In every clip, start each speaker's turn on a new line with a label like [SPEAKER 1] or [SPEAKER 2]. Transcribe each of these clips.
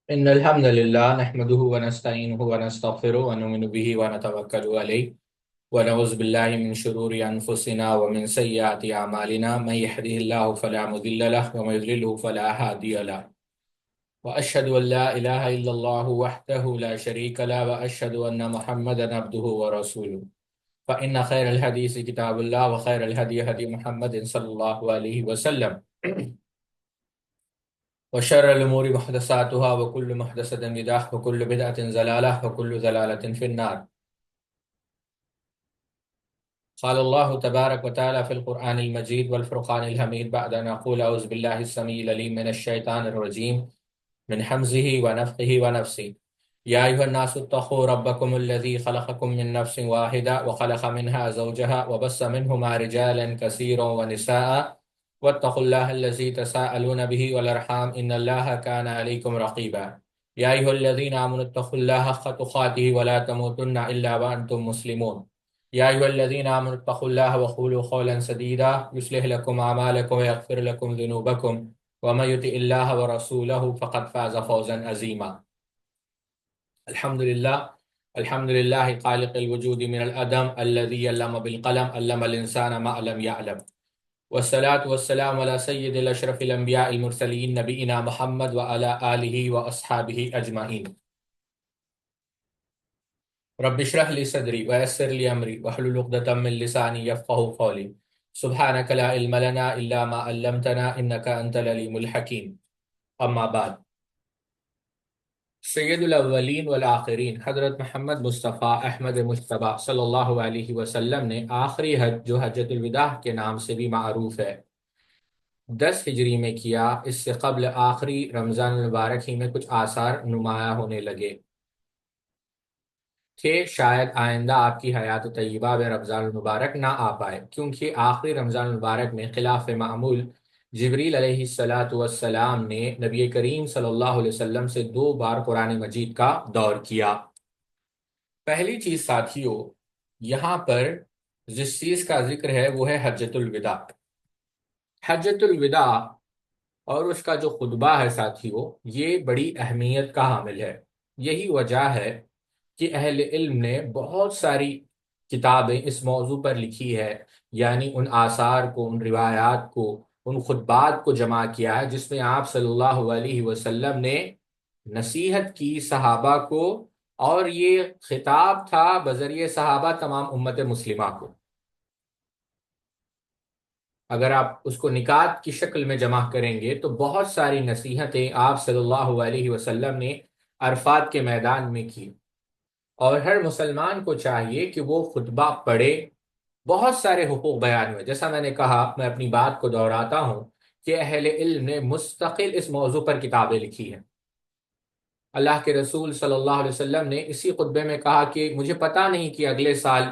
[SPEAKER 1] إن الحمد لله نحمده ونستعينه ونستغفره ونؤمن به ونتوكل عليه ونعوذ بالله من شرور أنفسنا ومن سيئات أعمالنا من يهده الله فلا مضل له ومن يضلله فلا هادي له وأشهد أن لا إله إلا الله وحده لا شريك له وأشهد أن محمدا عبده ورسوله فإن خير الحديث كتاب الله وخير الهدي هدي محمد صلى الله عليه وسلم وشر الأمور محدثاتها وكل محدثة بدعة وكل بدعة ضلالة وكل ضلالة في النار. قال الله تبارك وتعالى في القرآن المجيد والفرقان الحميد بعد أن أقول أعوذ بالله السميع العليم من الشيطان الرجيم من حمزه ونفخه ونفسه. يا أيها الناس اتقوا ربكم الذي خلقكم من نفس واحدة وخلق منها زوجها وبث منهما رجالا كثيرا ونساء واتقوا الله الذي تساءلون به والأرحام إن الله كان عليكم رقيبا. يا أيها الذين آمنوا اتقوا الله حق تقاته ولا تموتن إلا وأنتم مسلمون. يا أيها الذين آمنوا اتقوا الله وقولوا قولا سديدا يصلح لكم أعمالكم ويغفر لكم ذنوبكم ومن يطع الله ورسوله فقد فاز فوزا عظيما. الحمد لله. الحمد لله خالق الوجود من العدم الذي علم بالقلم علم الإنسان ما لم يعلم. والصلاة والسلام على سيد الأشرف الأنبياء المرسلين نبينا محمد وعلى آله وأصحابه أجمعين. رب اشرح لي صدري ويسر لي أمري واحلل عقدة من لساني يفقهوا قولي. سبحانك لا علم لنا إلا ما علمتنا إنك أنت العليم الحكيم. أما بعد، سید الاولین والآخرین حضرت محمد مصطفیٰ احمد مجتبیٰ صلی اللہ علیہ وسلم نے آخری حج جو حجۃ الوداع کے نام سے بھی معروف ہے 10 ہجری میں کیا۔ اس سے قبل آخری رمضان المبارک ہی میں کچھ آثار نمایاں ہونے لگے تھے، شاید آئندہ آپ کی حیات طیبہ میں رمضان المبارک نہ آ پائے، کیونکہ آخری رمضان المبارک میں خلاف معمول جبریل علیہ السلام نے نبی کریم صلی اللہ علیہ وسلم سے 2 بار قرآن مجید کا دور کیا۔ پہلی چیز ساتھیوں، یہاں پر جس چیز کا ذکر ہے وہ ہے حجۃ الوداع۔ حجۃ الوداع اور اس کا جو خطبہ ہے ساتھیوں، یہ بڑی اہمیت کا حامل ہے۔ یہی وجہ ہے کہ اہل علم نے بہت ساری کتابیں اس موضوع پر لکھی ہے، یعنی ان آثار کو، ان روایات کو، ان خطبات کو جمع کیا ہے جس میں آپ صلی اللہ علیہ وسلم نے نصیحت کی صحابہ کو، اور یہ خطاب تھا بذریعہ صحابہ تمام امت مسلمہ کو۔ اگر آپ اس کو نکات کی شکل میں جمع کریں گے تو بہت ساری نصیحتیں آپ صلی اللہ علیہ وسلم نے عرفات کے میدان میں کی، اور ہر مسلمان کو چاہیے کہ وہ خطبہ پڑھے۔ بہت سارے حقوق بیان ہوئے، جیسا میں نے کہا، میں اپنی بات کو دہراتا ہوں کہ اہل علم نے مستقل اس موضوع پر کتابیں لکھی ہیں۔ اللہ کے رسول صلی اللہ علیہ وسلم نے اسی خطبے میں کہا کہ مجھے پتہ نہیں کہ اگلے سال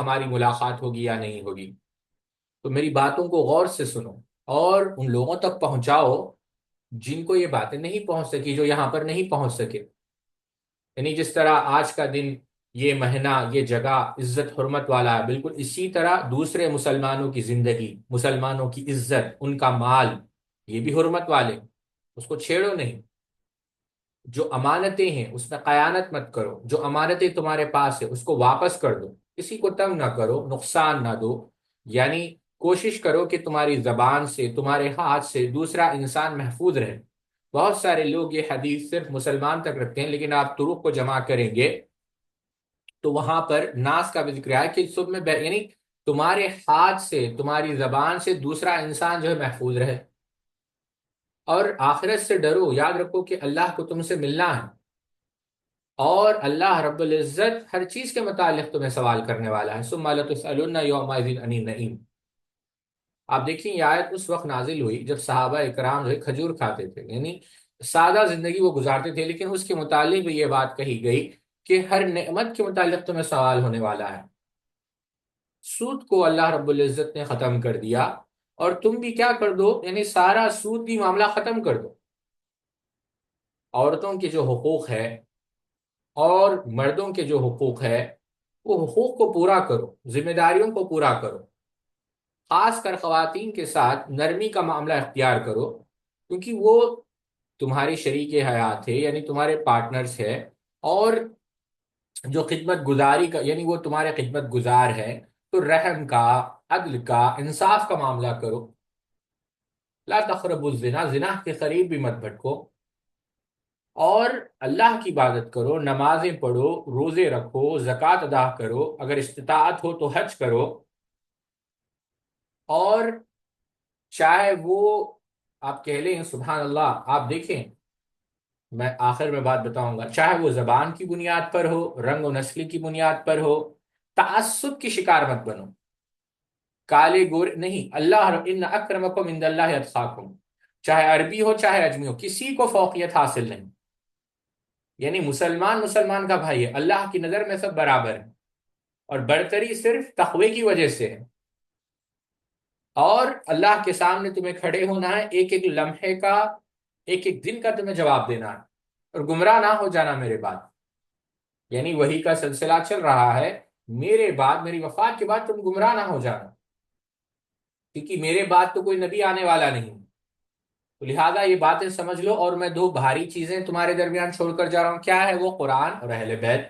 [SPEAKER 1] ہماری ملاقات ہوگی یا نہیں ہوگی، تو میری باتوں کو غور سے سنو اور ان لوگوں تک پہنچاؤ جن کو یہ باتیں نہیں پہنچ سکی، جو یہاں پر نہیں پہنچ سکے۔ یعنی جس طرح آج کا دن، یہ مہینہ، یہ جگہ عزت حرمت والا ہے، بالکل اسی طرح دوسرے مسلمانوں کی زندگی، مسلمانوں کی عزت، ان کا مال، یہ بھی حرمت والے، اس کو چھیڑو نہیں۔ جو امانتیں ہیں اس میں خیانت مت کرو، جو امانتیں تمہارے پاس ہے اس کو واپس کر دو، کسی کو تنگ نہ کرو، نقصان نہ دو۔ یعنی کوشش کرو کہ تمہاری زبان سے، تمہارے ہاتھ سے دوسرا انسان محفوظ رہے۔ بہت سارے لوگ یہ حدیث صرف مسلمان تک رکھتے ہیں، لیکن آپ طرق کو جمع کریں گے تو وہاں پر ناس کا بھی ذکر ہے کہ سب میں یعنی تمہارے ہاتھ سے، تمہاری زبان سے دوسرا انسان جو ہے محفوظ رہے۔ اور آخرت سے ڈرو، یاد رکھو کہ اللہ کو تم سے ملنا ہے، اور اللہ رب العزت ہر چیز کے متعلق تمہیں سوال کرنے والا ہے۔ ثم لتسألن یومئذ عن النعیم۔ آپ دیکھیں یہ آیت اس وقت نازل ہوئی جب صحابہ اکرام جو ہے کھجور کھاتے تھے، یعنی سادہ زندگی وہ گزارتے تھے، لیکن اس کے متعلق بھی یہ بات کہی گئی کہ ہر نعمت کے متعلق تمہیں سوال ہونے والا ہے۔ سود کو اللہ رب العزت نے ختم کر دیا، اور تم بھی کیا کر دو، یعنی سارا سود بھی معاملہ ختم کر دو۔ عورتوں کے جو حقوق ہے اور مردوں کے جو حقوق ہے، وہ حقوق کو پورا کرو، ذمہ داریوں کو پورا کرو۔ خاص کر خواتین کے ساتھ نرمی کا معاملہ اختیار کرو، کیونکہ وہ تمہارے شریک حیات ہے یعنی تمہارے پارٹنرز ہے، اور جو خدمت گزاری کا یعنی وہ تمہارے خدمت گزار ہے، تو رحم کا، عدل کا، انصاف کا معاملہ کرو۔ لا تقربوا الزنا، زنا کے قریب بھی مت بھٹکو، اور اللہ کی عبادت کرو، نمازیں پڑھو، روزے رکھو، زکوٰۃ ادا کرو، اگر استطاعت ہو تو حج کرو، اور چاہے وہ آپ کہہ لیں سبحان اللہ، آپ دیکھیں میں آخر میں بات بتاؤں گا، چاہے وہ زبان کی بنیاد پر ہو، رنگ و نسل کی بنیاد پر ہو، تعصب کی شکار مت بنو، کالے گورے نہیں، اللہ ان اکرمکم عند اللہ اتقاکم، چاہے عربی ہو چاہے اجمی ہو، کسی کو فوقیت حاصل نہیں، یعنی مسلمان مسلمان کا بھائی ہے، اللہ کی نظر میں سب برابر ہیں، اور برتری صرف تقوی کی وجہ سے ہے، اور اللہ کے سامنے تمہیں کھڑے ہونا ہے، ایک ایک لمحے کا، ایک ایک دن کا تمہیں جواب دینا ہے، اور گمراہ نہ ہو جانا میرے بعد، یعنی وہی کا سلسلہ چل رہا ہے، میرے بعد، میری وفات کے بعد تم گمراہ نہ ہو جانا، کیونکہ میرے بعد تو کوئی نبی آنے والا نہیں، تو لہٰذا یہ باتیں سمجھ لو، اور میں دو بھاری چیزیں تمہارے درمیان چھوڑ کر جا رہا ہوں، کیا ہے وہ؟ قرآن اور اہل بیت،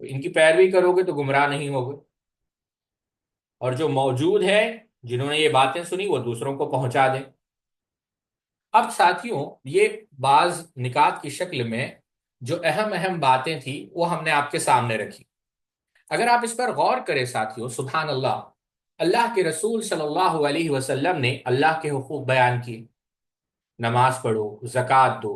[SPEAKER 1] تو ان کی پیروی کرو گے تو گمراہ نہیں ہوگے، اور جو موجود ہے جنہوں نے یہ باتیں سنی وہ دوسروں کو پہنچا دیں۔ اب ساتھیوں، یہ بعض نکات کی شکل میں جو اہم اہم باتیں تھیں وہ ہم نے آپ کے سامنے رکھی۔ اگر آپ اس پر غور کریں ساتھیوں، سبحان اللہ، اللہ کے رسول صلی اللہ علیہ وسلم نے اللہ کے حقوق بیان کیے، نماز پڑھو، زکوٰۃ دو،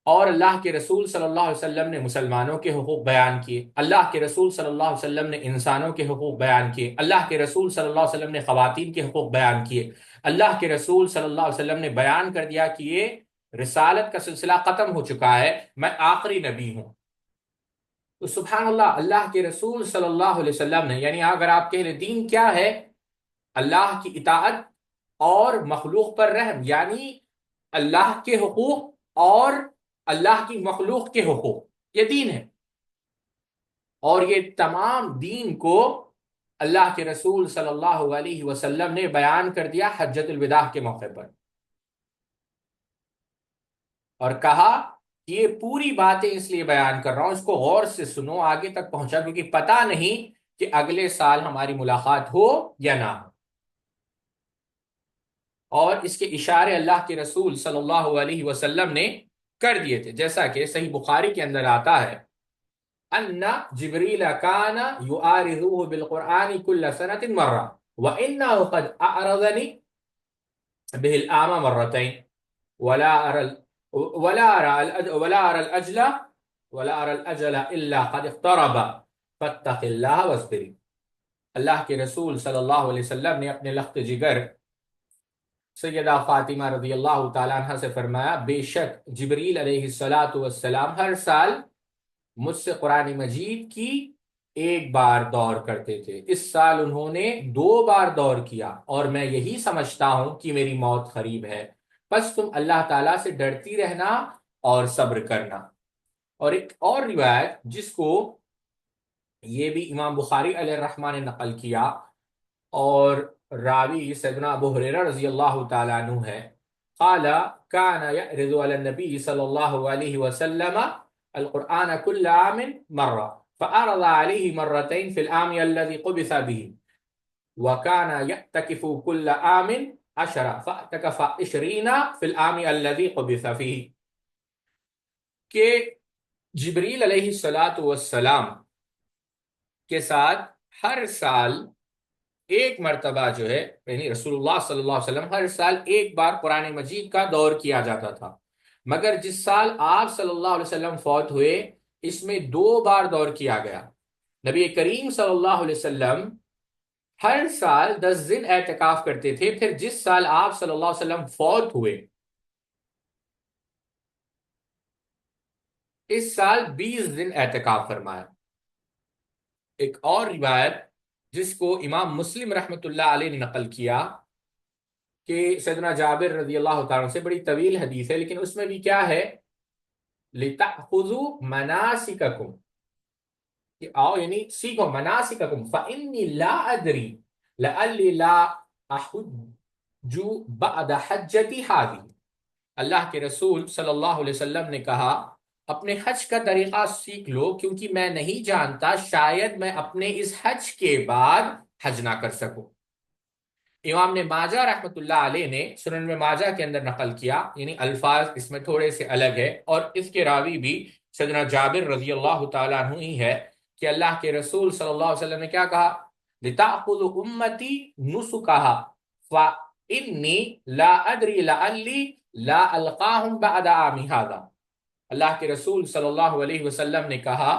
[SPEAKER 1] اور اللہ کے رسول صلی اللہ علیہ وسلم نے مسلمانوں کے حقوق بیان کیے، اللہ کے رسول صلی اللہ علیہ وسلم نے انسانوں کے حقوق بیان کیے، اللہ کے رسول صلی اللہ علیہ وسلم نے خواتین کے حقوق بیان کیے، اللہ کے رسول صلی اللہ علیہ وسلم نے بیان کر دیا کہ یہ رسالت کا سلسلہ ختم ہو چکا ہے، میں آخری نبی ہوں۔ تو سبحان اللہ، اللہ کے رسول صلی اللہ علیہ وسلم نے، یعنی اگر آپ کہہ لیں دین کیا ہے، اللہ کی اطاعت اور مخلوق پر رحم، یعنی اللہ کے حقوق اور اللہ کی مخلوق کے حقوق، یہ دین ہے، اور یہ تمام دین کو اللہ کے رسول صلی اللہ علیہ وسلم نے بیان کر دیا حجۃ الوداع کے موقع پر، اور کہا کہ یہ پوری باتیں اس لیے بیان کر رہا ہوں، اس کو غور سے سنو، آگے تک پہنچا، کیونکہ پتہ نہیں کہ اگلے سال ہماری ملاقات ہو یا نہ ہو، اور اس کے اشارے اللہ کے رسول صلی اللہ علیہ وسلم نے کر دیے تھے، جیسا کہ صحیح بخاری کے اندر آتا ہے ان جبریل کان یعارضه بالقرآن كل سنة مرة وانه قد اعرضني به العام مرتين ولا ارى الاجل الا قد اقترب فاتق الله واصبر۔ اللہ کے رسول صلی اللہ علیہ وسلم نے اپنے لخت جگر سیدہ فاطمہ رضی اللہ تعالیٰ عنہ سے فرمایا، بے شک جبریل علیہ الصلاۃ والسلام ہر سال مجھ سے قرآن مجید کی ایک بار دور کرتے تھے، اس سال انہوں نے 2 بار دور کیا، اور میں یہی سمجھتا ہوں کہ میری موت قریب ہے، بس تم اللہ تعالیٰ سے ڈرتی رہنا اور صبر کرنا۔ اور ایک اور روایت جس کو یہ بھی امام بخاری علیہ الرحمہ نے نقل کیا، اور راوی سیدنا ابو ہریرہ رضی اللہ تعالیٰ عنہ ہے، قال كان يعرض على النبي صلى الله عليه وسلم القرآن كل عام مرة فأعرض عليه مرتين في العام الذي قبث به وكان يعتكف كل عام 10 فاعتكف 20 في العام الذي قبث فيه، کہ جبریل علیہ الصلاۃ والسلام کے ساتھ ہر سال ایک مرتبہ جو ہے، یعنی رسول اللہ صلی اللہ علیہ وسلم ہر سال ایک بار قرآن مجید کا دور کیا جاتا تھا، مگر جس سال آپ صلی اللہ علیہ وسلم فوت ہوئے اس میں 2 بار دور کیا گیا۔ نبی کریم صلی اللہ علیہ وسلم ہر سال 10 دن اعتکاف کرتے تھے، پھر جس سال آپ صلی اللہ علیہ وسلم فوت ہوئے اس سال 20 دن اعتکاف فرمایا۔ ایک اور روایت جس کو امام مسلم رحمۃ اللہ علیہ نے نقل کیا کہ سیدنا جابر رضی اللہ تعالیٰ عنہ سے، بڑی طویل حدیث ہے لیکن اس میں بھی کیا ہے، لِتَأْخُذُوا مَنَاسِكَكُمْ، کہ آؤ یعنی سیکھو، مناسککم فإنی لا ادری لعلی لا احج بعد حجتی هذه، اللہ کے رسول صلی اللہ علیہ وسلم نے کہا اپنے حج کا طریقہ سیکھ لو، کیونکہ میں نہیں جانتا شاید میں اپنے اس حج کے بعد حج نہ کر سکوں۔ امام نے ماجہ رحمۃ اللہ علیہ نے سنن میں ماجہ کے اندر نقل کیا، یعنی الفاظ اس میں تھوڑے سے الگ ہے، اور اس کے راوی بھی سیدنا جابر رضی اللہ تعالیٰ عنہ ہی ہے کہ اللہ کے رسول صلی اللہ علیہ وسلم نے کیا کہا، لِتَأْخُذُ أُمَّتِي نُسُكَهَا فَإِنِّي لَا أَدْرِي لَعَلِّي لَا أَلْقَاهُمْ بَعْدَ عَامِي هَذَا۔ اللہ کے رسول صلی اللہ علیہ وسلم نے کہا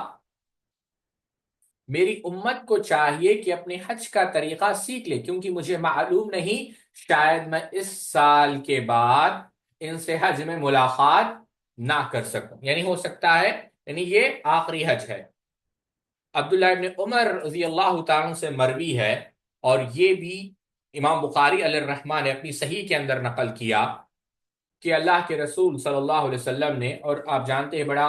[SPEAKER 1] میری امت کو چاہیے کہ اپنے حج کا طریقہ سیکھ لے، کیونکہ مجھے معلوم نہیں شاید میں اس سال کے بعد ان سے حج میں ملاقات نہ کر سکوں، یعنی ہو سکتا ہے، یعنی یہ آخری حج ہے۔ عبداللہ ابن عمر رضی اللہ تعالیٰ عنہ سے مروی ہے، اور یہ بھی امام بخاری علیہ الرحمہ نے اپنی صحیح کے اندر نقل کیا کہ اللہ کے رسول صلی اللہ علیہ وسلم نے، اور آپ جانتے ہیں بڑا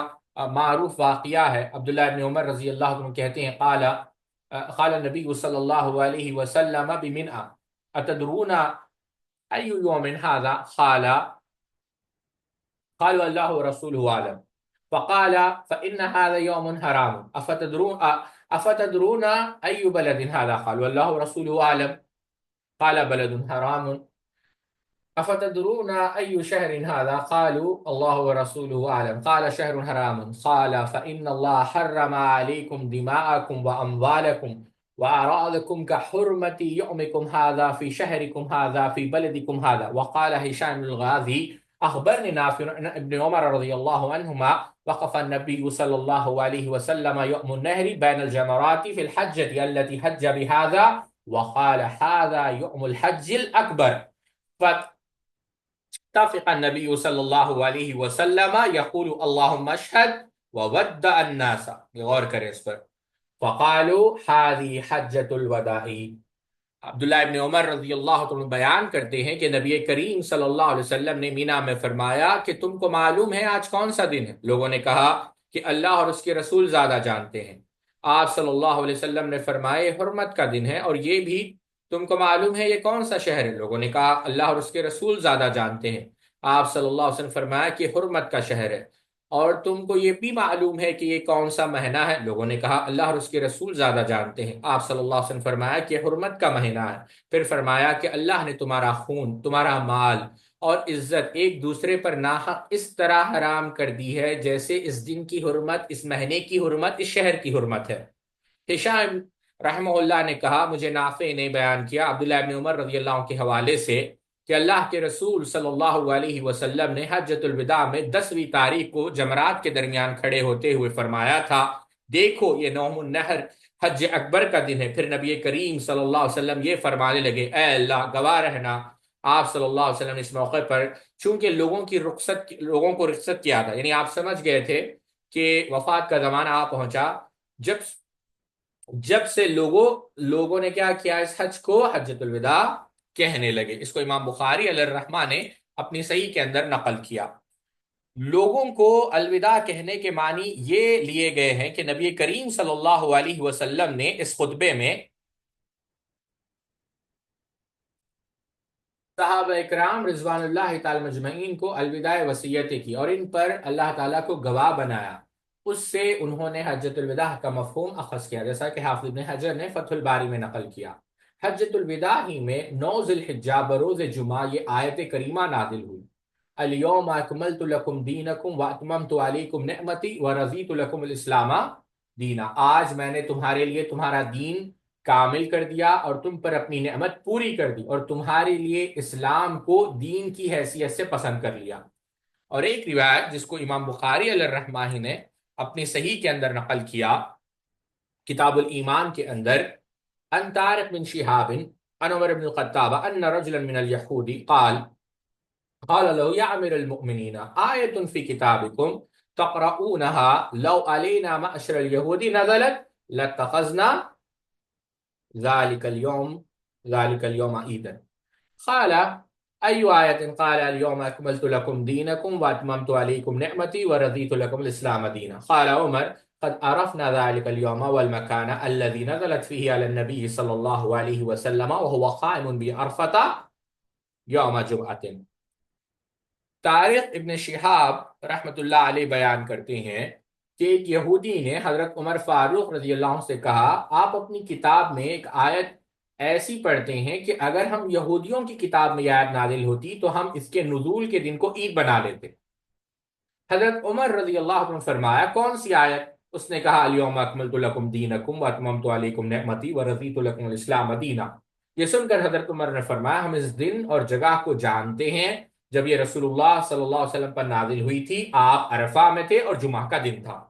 [SPEAKER 1] معروف واقعہ ہے، عبداللہ ابن عمر رضی اللہ عنہ کہتے ہیں قال النبی صلی اللہ علیہ وسلم بمنع اتدرون ای یوم هذا قالوا اللہ ورسوله اعلم فقال فإن هذا يوم حرام افتدرون ای بلد هذا قالوا اللہ ورسوله اعلم قال بلد حرام افتدرون أي شهر هذا قالوا الله ورسوله أعلم قال شهر حرام قال فإن الله حرم عليكم دماءكم وأموالكم وأعراضكم كحرمة يومكم هذا في شهركم هذا في بلدكم هذا وقال هشام الغازي أخبرني نافع ابن عمر رضي الله عنهما وقف النبي صلى الله عليه وسلم يوم النهر بين الجمرات في الحجة التي حج بهذا وقال هذا يوم الحج الأكبر اتفق النبی صلی اللہ علیہ وسلم یقول اللہم اشہد وودع الناس، غور کریں اس پر، فقالوا هذه حجۃ الوداع۔ عبداللہ ابن عمر رضی اللہ عنہ بیان کرتے ہیں کہ نبی کریم صلی اللہ علیہ وسلم نے مینا میں فرمایا کہ تم کو معلوم ہے آج کون سا دن ہے؟ لوگوں نے کہا کہ اللہ اور اس کے رسول زیادہ جانتے ہیں۔ آپ صلی اللہ علیہ وسلم نے فرمائے حرمت کا دن ہے، اور یہ بھی تم کو معلوم ہے یہ کون سا شہر ہے؟ لوگوں نے کہا اللہ اور اس کے رسول زیادہ جانتے ہیں۔ آپ صلی اللہ علیہ وسلم فرمایا کہ حرمت کا شہر ہے، اور تم کو یہ بھی معلوم ہے کہ یہ کون سا مہینہ ہے؟ لوگوں نے کہا اللہ اور اس کے رسول زیادہ جانتے ہیں۔ آپ صلی اللہ علیہ وسلم فرمایا کہ حرمت کا مہینہ ہے، پھر فرمایا کہ اللہ نے تمہارا خون، تمہارا مال اور عزت ایک دوسرے پر ناحق اس طرح حرام کر دی ہے جیسے اس دن کی حرمت، اس مہینے کی حرمت، اس شہر کی حرمت ہے۔ ہشام رحمہ اللہ نے کہا مجھے نافع نے بیان کیا عبداللہ ابن عمر رضی اللہ عنہ کے حوالے سے کہ اللہ کے رسول صلی اللہ علیہ وسلم نے حجۃ الوداع میں 10ویں تاریخ کو جمرات کے درمیان کھڑے ہوتے ہوئے فرمایا تھا دیکھو یہ یوم النحر حج اکبر کا دن ہے۔ پھر نبی کریم صلی اللہ علیہ وسلم یہ فرمانے لگے اے اللہ گواہ رہنا، آپ صلی اللہ علیہ وسلم نے اس موقع پر چونکہ لوگوں کو رخصت کیا تھا، یعنی آپ سمجھ گئے تھے کہ وفات کا زمانہ آ پہنچا، جب سے لوگوں نے کیا کیا، اس حج کو حجۃ الوداع کہنے لگے۔ اس کو امام بخاری علیہ الرحمہ نے اپنی صحیح کے اندر نقل کیا۔ لوگوں کو الوداع کہنے کے معنی یہ لیے گئے ہیں کہ نبی کریم صلی اللہ علیہ وسلم نے اس خطبے میں صحابہ اکرام رضوان اللہ تعالی مجمعین کو الوداع وصیتیں کی اور ان پر اللہ تعالیٰ کو گواہ بنایا، اس سے انہوں نے حجۃ الوداع کا مفہوم اخذ کیا، جیسا کہ حافظ ابن حجر نے فتح الباری میں نقل کیا۔ حجۃ الوداع ہی میں 9 ذی الحجہ بروز جمعہ یہ آیت کریمہ نازل ہوئی، الیوم اکملت لکم دینکم واتممت علیکم نعمتی ورضیت لکم الاسلام دینا، آج میں نے تمہارے لیے تمہارا دین کامل کر دیا اور تم پر اپنی نعمت پوری کر دی اور تمہارے لیے اسلام کو دین کی حیثیت سے پسند کر لیا۔ اور ایک روایت جس کو امام بخاری علیہ الرحمہ ہی نے اپنی صحیح کے اندر نقل کیا کتاب الایمان کے اندر، ان طارق بن شہاب ان عمر بن الخطاب ان رجلا من اليهود قال له يا امير المؤمنين آية في كتابكم تقرؤونها لو علينا معشر اليهود نزلت لاتخذنا ذلك اليوم عيدا قال أي آية؟ قال اليوم أكملت لكم دينكم وأتممت عليكم نعمتي ورضيت لكم الإسلام دينا قال عمر قد عرفنا ذلك اليوم والمكان الذي نزلت فيه على النبي صلى الله عليه وسلم وهو قائم بعرفة يوم جمعة۔ طارق ابن شہاب رحمۃ اللہ علیہ بیان کرتے ہیں کہ ایک یہودی نے حضرت عمر فاروق رضی اللہ عنہ سے کہا، آپ اپنی کتاب میں ایک آیت ایسی پڑھتے ہیں کہ اگر ہم یہودیوں کی کتاب میں یہ آیت نازل ہوتی تو ہم اس کے نزول کے دن کو عید بنا لیتے۔ حضرت عمر رضی اللہ عنہ نے فرمایا، کون سی آیت؟ اس نے کہا، الیوم اکملت لکم دینکم واتممت علیکم نعمتی ورضیت لکم الاسلام دینا۔ یہ سن کر حضرت عمر نے فرمایا، ہم اس دن اور جگہ کو جانتے ہیں جب یہ رسول اللہ صلی اللہ علیہ وسلم پر نازل ہوئی تھی، آپ عرفہ میں تھے اور جمعہ کا دن تھا۔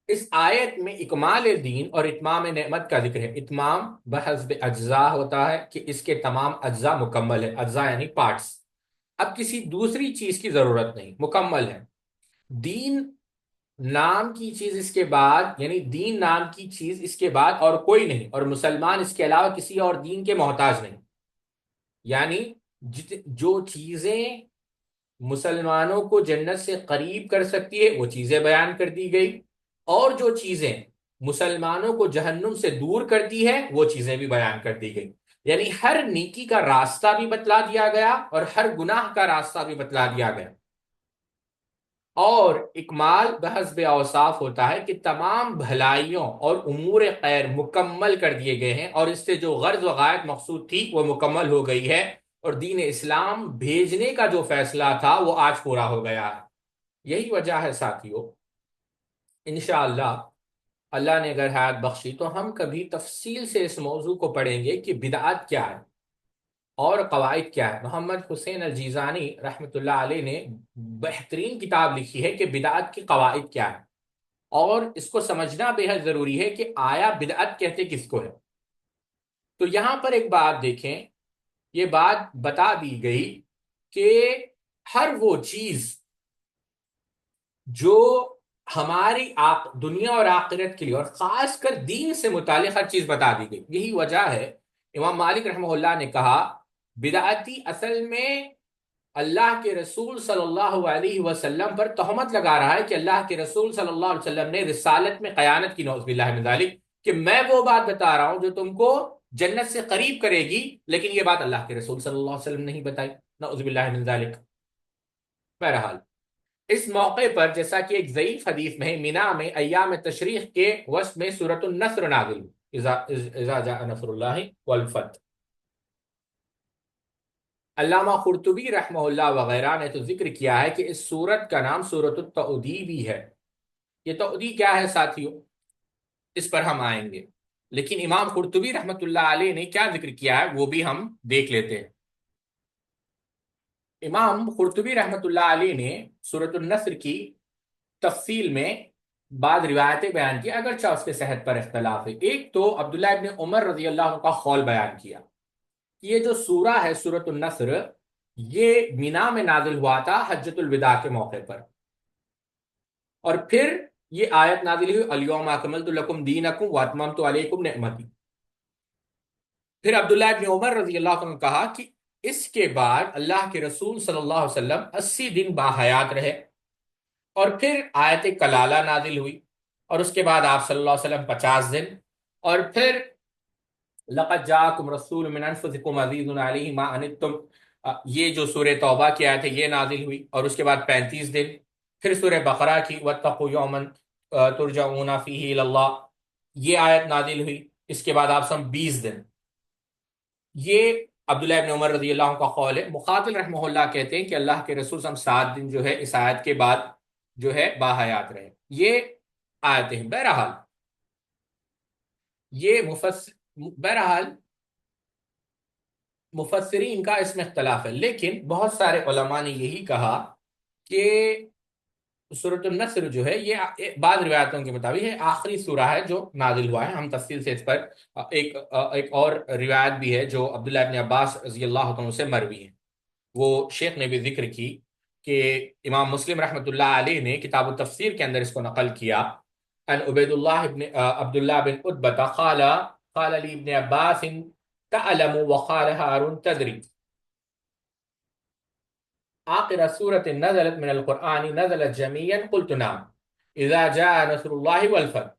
[SPEAKER 1] اس آیت میں اکمال دین اور اتمام نعمت کا ذکر ہے۔ اتمام بحسب اجزاء ہوتا ہے کہ اس کے تمام اجزاء مکمل ہے، اجزاء یعنی پارٹس، اب کسی دوسری چیز کی ضرورت نہیں، مکمل ہے۔ دین نام کی چیز اس کے بعد، یعنی دین نام کی چیز اس کے بعد اور کوئی نہیں، اور مسلمان اس کے علاوہ کسی اور دین کے محتاج نہیں۔ یعنی جو چیزیں مسلمانوں کو جنت سے قریب کر سکتی ہے وہ چیزیں بیان کر دی گئی، اور جو چیزیں مسلمانوں کو جہنم سے دور کرتی ہے وہ چیزیں بھی بیان کر دی گئی۔ یعنی ہر نیکی کا راستہ بھی بتلا دیا گیا اور ہر گناہ کا راستہ بھی بتلا دیا گیا۔ اور اکمال بحسب اوصاف ہوتا ہے کہ تمام بھلائیوں اور امور خیر مکمل کر دیے گئے ہیں، اور اس سے جو غرض و غایت مقصود تھی وہ مکمل ہو گئی ہے، اور دین اسلام بھیجنے کا جو فیصلہ تھا وہ آج پورا ہو گیا ہے۔ یہی وجہ ہے ساتھیوں، انشاءاللہ اللہ نے اگر حیات بخشی تو ہم کبھی تفصیل سے اس موضوع کو پڑھیں گے کہ بدعت کیا ہے اور قواعد کیا ہے۔ محمد حسین الجیزانی رحمۃ اللہ علیہ نے بہترین کتاب لکھی ہے کہ بدعت کی قواعد کیا ہے، اور اس کو سمجھنا بے حد ضروری ہے کہ آیا بدعت کہتے کس کو ہے۔ تو یہاں پر ایک بات دیکھیں، یہ بات بتا دی گئی کہ ہر وہ چیز جو ہماری دنیا اور آخرت کے لیے اور خاص کر دین سے متعلق ہر چیز بتا دی گئی۔ یہی وجہ ہے امام مالک رحمہ اللہ نے کہا، بدعتی اصل میں اللہ کے رسول صلی اللہ علیہ وسلم پر تہمت لگا رہا ہے کہ اللہ کے رسول صلی اللہ علیہ وسلم نے رسالت میں خیانت کی، نعوذ باللہ من ذالک، کہ میں وہ بات بتا رہا ہوں جو تم کو جنت سے قریب کرے گی، لیکن یہ بات اللہ کے رسول صلی اللہ علیہ وسلم نے نہیں بتائی، نعوذ باللہ من ذالک۔ بہرحال اس موقع پر جیسا کہ ایک ضعیف حدیث میں مینا میں ایام تشریق کے وسط میں سورۃ النصر نازل ہوئی، اذا جاء نصر اللہ والفتح۔ علامہ قرطبی رحمہ اللہ وغیرہ نے تو ذکر کیا ہے کہ اس سورت کا نام سورۃ التعودی بھی ہے۔ یہ تعودی کیا ہے ساتھیوں، اس پر ہم آئیں گے، لیکن امام قرطبی رحمۃ اللہ علیہ نے کیا ذکر کیا ہے وہ بھی ہم دیکھ لیتے ہیں۔ امام قرطبی رحمۃ اللہ علیہ نے سورۃ النصر کی تفصیل میں بعض روایتیں بیان کی، اگرچہ اس کے صحت پر اختلاف ہے۔ ایک تو عبداللہ ابن عمر رضی اللہ عنہ کا قول بیان کیا کہ یہ جو سورہ ہے سورۃ النصر، یہ مینا میں نازل ہوا تھا حجۃ الوداع کے موقع پر، اور پھر یہ آیت نازل ہوئی، الیوم اکملت لکم دینکم واتممت علیکم نعمتی۔ پھر عبداللہ ابن عمر رضی اللہ عنہ نے کہا کہ اس کے بعد اللہ کے رسول صلی اللہ علیہ وسلم 80 دن باحیات رہے، اور پھر آیت کلالہ نازل ہوئی، اور اس کے بعد آپ صلی اللہ علیہ وسلم 50 دن، اور پھر لقد جاءکم رسول من انفسکم عزیز علیہ ما عنتم، یہ جو سورہ توبہ کی آیت ہے یہ نازل ہوئی، اور اس کے بعد 35 دن، پھر سورہ بقرہ کی واتقوا یوما ترجعون فیہ الی اللہ، یہ آیت نازل ہوئی، اس کے بعد آپ سم 20 دن۔ یہ عبداللہ ابن عمر رضی اللہ عنہ کا قول ہے۔ مقاتل رحمہ اللہ کہتے ہیں کہ اللہ کے رسول صلی اللہ علیہ وسلم 7 دن جو ہے اس آیت کے بعد جو ہے باحیات رہے۔ یہ آیتیں ہیں۔ بہرحال مفسرین کا اس میں اختلاف ہے، لیکن بہت سارے علماء نے یہی کہا کہ سورۃ النصر جو ہے یہ بعض روایتوں کے مطابق یہ آخری سورہ ہے جو نازل ہوا ہے۔ ہم تفصیل سے اس پر ایک اور روایت بھی ہے جو عبداللہ ابن عباس رضی اللہ عنہ سے مروی ہے، وہ شیخ نے بھی ذکر کی کہ امام مسلم رحمۃ اللہ علیہ نے کتاب التفسیر کے اندر اس کو نقل کیا، ان عبداللہ بن عتبہ قال لی ابن عباس تعلم وقال هارون تدری، آخر سورة نزلت من القرآن نزلت جميعا قلت نعم إذا جاء نصر الله والفتح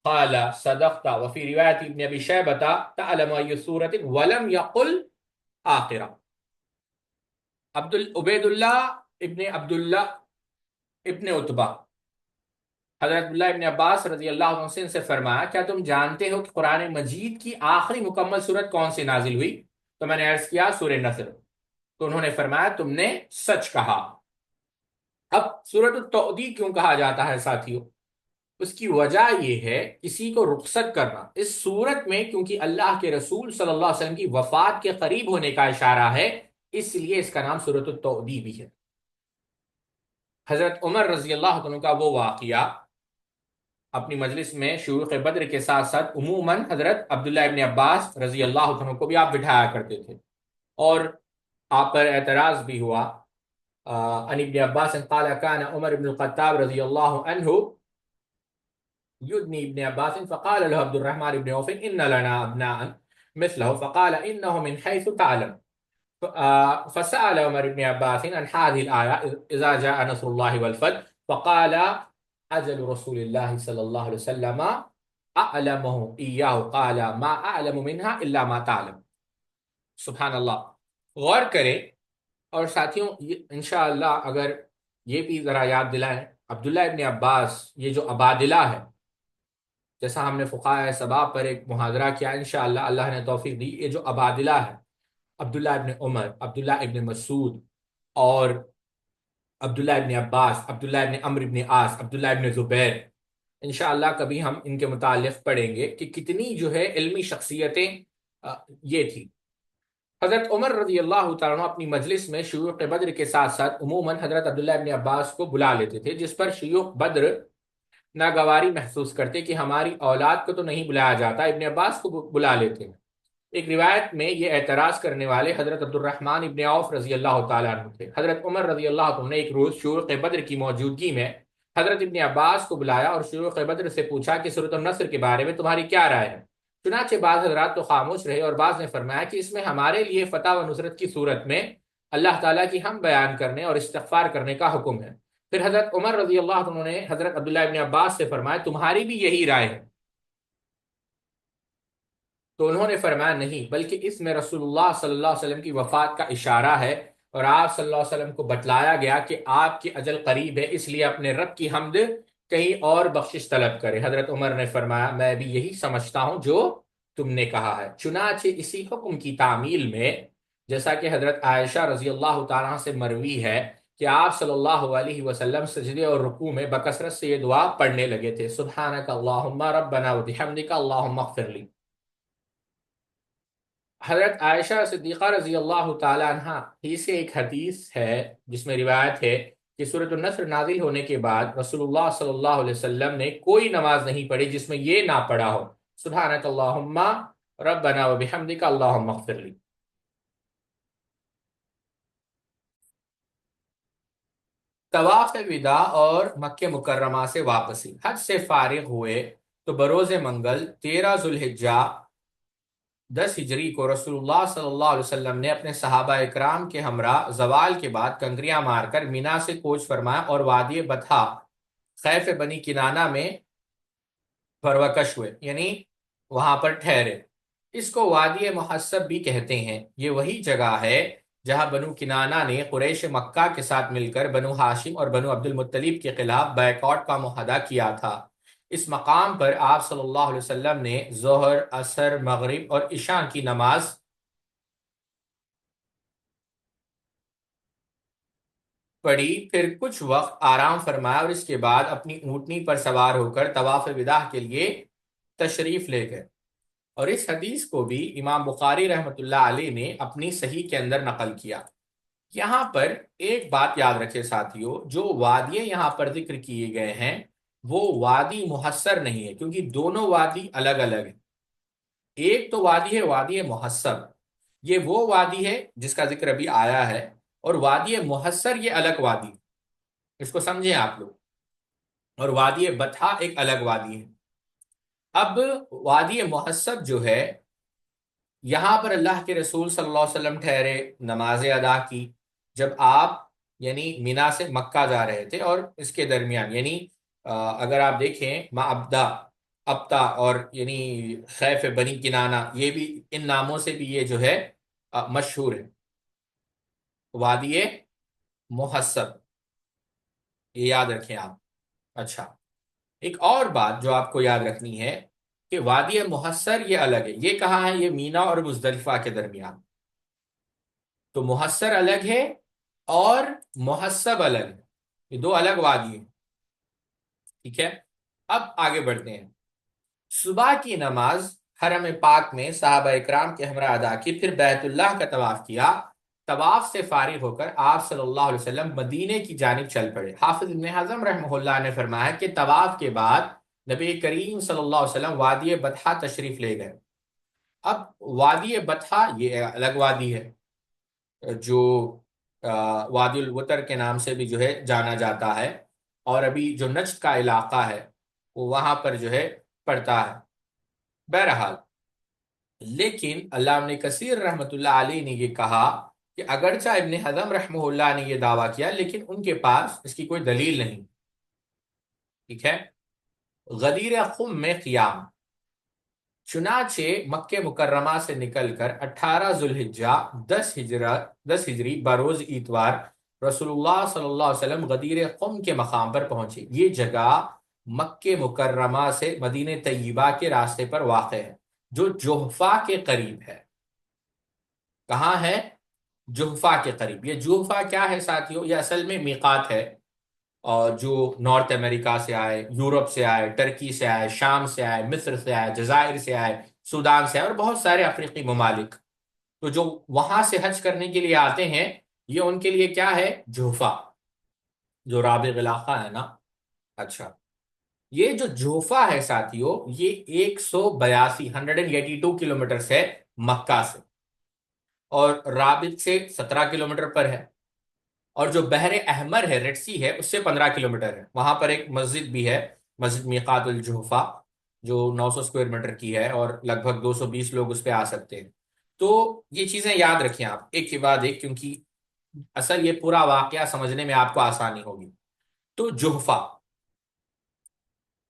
[SPEAKER 1] قال صدقت، وفي رواية ابن أبي شيبة تعلم أي سورة ولم يقل آخرة۔ عبید اللہ عبداللہ ابن اتبا، حضرت عبداللہ ابن عباس رضی اللہ عنہ سے ان سے فرمایا کیا تم جانتے ہو کہ قرآن مجید کی آخری مکمل صورت کون سی نازل ہوئی؟ تو میں نے عرض کیا سورہ نصر۔ تو انہوں نے فرمایا تم نے سچ کہا۔ اب سورۃ التوحید کیوں کہا جاتا ہے ساتھیوں؟ اس کی وجہ یہ ہے کسی کو رخصت کرنا اس صورت میں، کیونکہ اللہ کے رسول صلی اللہ علیہ وسلم کی وفات کے قریب ہونے کا اشارہ ہے، اس لیے اس کا نام سورۃ التوحید بھی ہے۔ حضرت عمر رضی اللہ عنہ کا وہ واقعہ اپنی مجلس میں شیوخ بدر کے ساتھ ساتھ عموماً حضرت عبداللہ ابن عباس رضی اللہ عنہ کو بھی آپ بٹھایا کرتے تھے، اور آپ پر اعتراض بھی ہوا۔ عن ابن عباس قال كان عمر بن الخطاب رضی اللہ عنہ يدني ابن عباس فقال له عبد الرحمن بن عوف ان لنا ابناء مثله فقال انه من حيث تعلم، فسأل عمر بن عباس عن هذه الآية إذا جاء نصر الله والفتح فقال أجل رسول الله صلى الله عليه وسلم أعلمه إياه قال ما أعلم منها إلا ما تعلم۔ سبحان اللہ، غور کریں۔ اور ساتھیوں انشاءاللہ اگر یہ بھی ذرا یاد دلائیں، عبداللہ ابن عباس یہ جو عبادلہ ہے، جیسا ہم نے فقہائے سبا پر ایک محاضرہ کیا، انشاءاللہ اللہ نے توفیق دی، یہ جو عبادلہ ہے عبداللہ ابن عمر، عبداللہ ابن مسعود، اور عبداللہ ابن عباس، عبداللہ ابن عمرو ابن عاص، عبداللہ ابن زبیر، انشاءاللہ کبھی ہم ان کے متعلق پڑھیں گے کہ کتنی جو ہے علمی شخصیتیں یہ تھی۔ حضرت عمر رضی اللہ تعالیٰ عنہ اپنی مجلس میں شیوخ بدر کے ساتھ ساتھ عموماً حضرت عبداللہ ابن عباس کو بلا لیتے تھے، جس پر شیوخ بدر ناگواری محسوس کرتے کہ ہماری اولاد کو تو نہیں بلایا جاتا، ابن عباس کو بلا لیتے ہیں۔ ایک روایت میں یہ اعتراض کرنے والے حضرت عبد الرحمن ابن عوف رضی اللہ تعالیٰ عنہ تھے۔ حضرت عمر رضی اللہ عنہ نے ایک روز شیوخ بدر کی موجودگی میں حضرت ابن عباس کو بلایا اور شیوخ بدر سے پوچھا کہ سورۃ النصر کے بارے میں تمہاری کیا رائے ہے؟ چنانچہ بعض حضرات تو خاموش رہے اور بعض نے فرمایا کہ اس میں ہمارے لیے فتح و نصرت کی صورت میں اللہ تعالیٰ کی حمد بیان کرنے اور استغفار کرنے کا حکم ہے۔ پھر حضرت عمر رضی اللہ عنہ نے حضرت عبداللہ ابن عباس سے فرمایا تمہاری بھی یہی رائے ہے؟ تو انہوں نے فرمایا نہیں، بلکہ اس میں رسول اللہ صلی اللہ علیہ وسلم کی وفات کا اشارہ ہے، اور آپ صلی اللہ علیہ وسلم کو بتلایا گیا کہ آپ کی اجل قریب ہے، اس لیے اپنے رب کی حمد کہیں اور بخشش طلب کرے۔ حضرت عمر نے فرمایا میں بھی یہی سمجھتا ہوں جو تم نے کہا ہے۔ چنانچہ اسی حکم کی تعمیل میں، جیسا کہ حضرت عائشہ رضی اللہ تعالیٰ سے مروی ہے کہ آپ صلی اللہ علیہ وسلم سجدے اور رکوع میں بکثرت سے یہ دعا پڑھنے لگے تھے، سبحانک اللہم ربنا وبحمدک اللہم اغفر لی۔ حضرت عائشہ صدیقہ رضی اللہ تعالی عنہ ہی سے ایک حدیث ہے جس میں روایت ہے کہ سورۃ النصر نازل ہونے کے بعد رسول اللہ صلی اللہ علیہ وسلم نے کوئی نماز نہیں پڑھی جس میں یہ نہ پڑھا ہو سبحانک اللہم ربنا وبحمدک اللہم اغفر لی۔ طواف وداع اور مکہ مکرمہ سے واپسی۔ حج سے فارغ ہوئے تو بروز منگل 13 ذوالحجہ 10 ہجری کو رسول اللہ صلی اللہ علیہ وسلم نے اپنے صحابہ اکرام کے ہمراہ زوال کے بعد کنکریاں مار کر مینا سے کوچ فرمایا اور وادی بطحا خیف بنی کنانہ میں پروکش ہوئے، یعنی وہاں پر ٹھہرے۔ اس کو وادی محسب بھی کہتے ہیں۔ یہ وہی جگہ ہے جہاں بنو کنانہ نے قریش مکہ کے ساتھ مل کر بنو ہاشم اور بنو عبد المطلب کے خلاف بائیکاٹ کا معاہدہ کیا تھا۔ اس مقام پر آپ صلی اللہ علیہ وسلم نے ظہر، عصر، مغرب اور عشاء کی نماز پڑھی، پھر کچھ وقت آرام فرمایا اور اس کے بعد اپنی اونٹنی پر سوار ہو کر طواف وداع کے لیے تشریف لے گئے۔ اور اس حدیث کو بھی امام بخاری رحمۃ اللہ علیہ نے اپنی صحیح کے اندر نقل کیا۔ یہاں پر ایک بات یاد رکھے ساتھیوں، جو وادیاں یہاں پر ذکر کیے گئے ہیں وہ وادی محصر نہیں ہے، کیونکہ دونوں وادی الگ الگ ہیں۔ ایک تو وادی ہے وادی محصب، یہ وہ وادی ہے جس کا ذکر ابھی آیا ہے، اور وادی محصر یہ الگ وادی، اس کو سمجھیں آپ لوگ، اور وادی بطحا ایک الگ وادی ہے۔ اب وادی محصب جو ہے، یہاں پر اللہ کے رسول صلی اللہ علیہ وسلم ٹھہرے، نمازیں ادا کی جب آپ یعنی مینا سے مکہ جا رہے تھے، اور اس کے درمیان یعنی اگر آپ دیکھیں معبدہ، ابتا اور یعنی خیف بنی کنانہ، یہ بھی ان ناموں سے بھی یہ جو ہے مشہور ہے۔ وادی محسب، یہ یاد رکھیں آپ۔ اچھا، ایک اور بات جو آپ کو یاد رکھنی ہے کہ وادی محسر یہ الگ ہے، یہ کہاں ہے؟ یہ مینا اور مزدلفہ کے درمیان۔ تو محسر الگ ہے اور محسب الگ ہے، یہ دو الگ وادی ہیں، ٹھیک ہے؟ اب آگے بڑھتے ہیں۔ صبح کی نماز حرم پاک میں صحابہ اکرام کے ہمراہ ادا کی، پھر بیت اللہ کا طواف کیا۔ طواف سے فارغ ہو کر آپ صلی اللہ علیہ وسلم مدینے کی جانب چل پڑے۔ حافظ ابن حزم رحمہ اللہ نے فرمایا کہ طواف کے بعد نبی کریم صلی اللہ علیہ وسلم وادی بطحہ تشریف لے گئے۔ اب وادی بطحہ یہ الگ وادی ہے، جو وادی الوتر کے نام سے بھی جو ہے جانا جاتا ہے، اور ابھی جو نجد کا علاقہ ہے وہ وہاں پر جو ہے پڑتا ہے۔ بہرحال، لیکن علامہ ابن کثیر رحمۃ اللہ علیہ نے یہ کہا کہ اگرچہ ابن حزم رحمہ اللہ نے یہ دعویٰ کیا، لیکن ان کے پاس اس کی کوئی دلیل نہیں، ٹھیک ہے؟ غدیر خم میں قیام، چنانچہ مکہ مکرمہ سے نکل کر 18 ذوالحجہ 10 ہجری بروز اتوار رسول اللہ صلی اللہ علیہ وسلم غدیر قم کے مقام پر پہنچے۔ یہ جگہ مکہ مکرمہ سے مدینہ طیبہ کے راستے پر واقع ہے، جو جوحفہ کے قریب ہے۔ کہاں ہے؟ جوحفہ کے قریب۔ یہ جوحفہ کیا ہے ساتھیوں؟ یہ اصل میں میقات ہے، اور جو نارتھ امریکہ سے آئے، یورپ سے آئے، ٹرکی سے آئے، شام سے آئے، مصر سے آئے، جزائر سے آئے، سودان سے آئے، اور بہت سارے افریقی ممالک، تو جو وہاں سے حج کرنے کے لیے آتے ہیں، یہ ان کے لیے کیا ہے؟ جوحفہ، جو رابغ علاقہ ہے نا۔ اچھا، یہ جو جوحفہ ہے ساتھیوں، یہ 182 کلومیٹر سے مکہ سے، اور رابغ سے 17 کلومیٹر پر ہے، اور جو بحر احمر ہے، ریڈ سی ہے، اس سے 15 کلومیٹر ہے۔ وہاں پر ایک مسجد بھی ہے، مسجد میقات الجوحفہ، جو 900 اسکوائر میٹر کی ہے، اور لگ بھگ 220 لوگ اس پہ آ سکتے ہیں۔ تو یہ چیزیں یاد رکھیں آپ ایک کے بعد ایک، کیونکہ اصل یہ پورا واقعہ سمجھنے میں آپ کو آسانی ہوگی۔ تو جوحفہ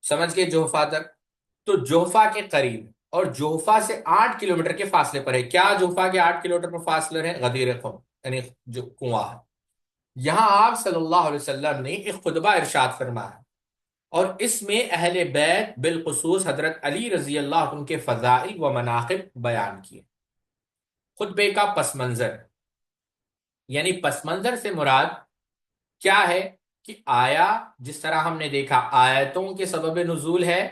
[SPEAKER 1] سمجھ گئے؟ جوحفہ تک؟ تو جوحفہ کے قریب، اور جوحفہ سے 8 کلومیٹر کے فاصلے پر ہے۔ کیا جوحفہ کے 8 کلومیٹر پر فاصلے ہے؟ غدیر قم، یعنی جو کنواں ہے۔ یہاں آپ صلی اللہ علیہ وسلم نے ایک خطبہ ارشاد فرمایا، اور اس میں اہل بیت بالخصوص حضرت علی رضی اللہ عنہ کے فضائل و مناقب بیان کیے۔ خطبے کا پس منظر، یعنی پس منظر سے مراد کیا ہے؟ کہ آیا جس طرح ہم نے دیکھا آیتوں کے سبب نزول ہے،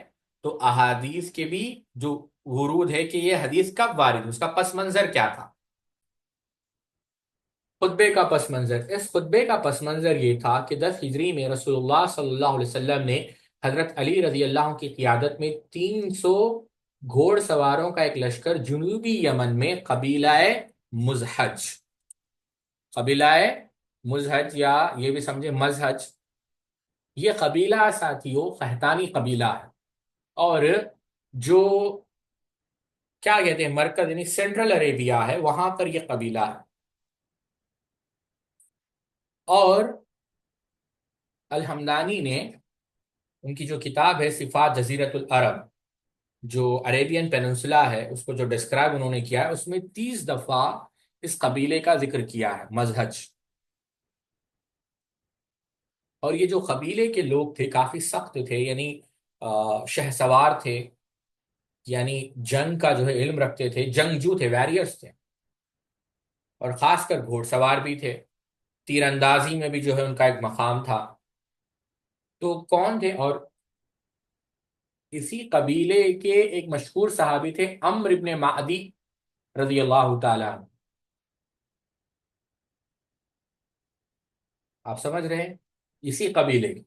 [SPEAKER 1] تو احادیث کے بھی جو ورود ہے کہ یہ حدیث کب وارد، اس کا پس منظر کیا تھا؟ خطبے کا پس منظر، اس خطبے کا پس منظر یہ تھا کہ 10 ہجری میں رسول اللہ صلی اللہ علیہ وسلم نے حضرت علی رضی اللہ عنہ کی قیادت میں 300 گھوڑ سواروں کا ایک لشکر جنوبی یمن میں قبیلہ مزہج یا یہ بھی سمجھے مزہج، یہ قبیلہ ساتھیوں قحطانی قبیلہ ہے، اور جو کیا کہتے ہیں مرکز یعنی سینٹرل عربیہ ہے، وہاں پر یہ قبیلہ ہے۔ اور الحمدانی نے ان کی جو کتاب ہے صفات جزیرت العرب، جو عریبین پیننسلا ہے، اس کو جو ڈسکرائب انہوں نے کیا ہے، اس میں 30 دفعہ اس قبیلے کا ذکر کیا ہے، مزہج۔ اور یہ جو قبیلے کے لوگ تھے کافی سخت تھے، یعنی شہ سوار تھے، یعنی جنگ کا جو ہے علم رکھتے تھے، جنگجو تھے، ویریئرس تھے، اور خاص کر گھوڑ سوار بھی تھے، تیر اندازی میں بھی جو ہے ان کا ایک مقام تھا۔ تو کون تھے؟ اور اسی قبیلے کے ایک مشہور صحابی تھے عمرو ابن معدی رضی اللہ تعالی عنہ۔ آپ سمجھ رہے ہیں؟ اسی قبیلے کے۔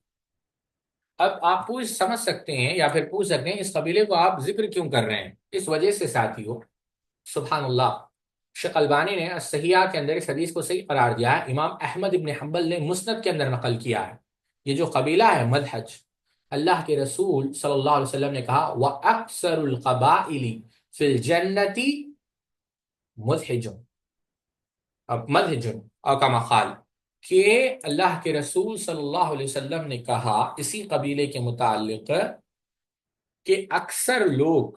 [SPEAKER 1] اب آپ سمجھ سکتے ہیں یا پھر پوچھ سکتے ہیں اس قبیلے کو آپ ذکر کیوں کر رہے ہیں؟ اس وجہ سے ساتھیوں، سبحان اللہ، شیخ البانی نے الصحیحہ کے اندر اس حدیث کو صحیح قرار دیا ہے، امام احمد ابن حنبل نے مسند کے اندر نقل کیا ہے۔ یہ جو قبیلہ ہے مدحج، اللہ کے رسول صلی اللہ علیہ وسلم نے کہا وَأَكْثَرُ الْقَبَائِلِ فِي الْجَنَّةِ مُدْحِجٌ، اب مدحج اور کما قال، کہ اللہ کے رسول صلی اللہ علیہ وسلم نے کہا اسی قبیلے کے متعلق کہ اکثر لوگ،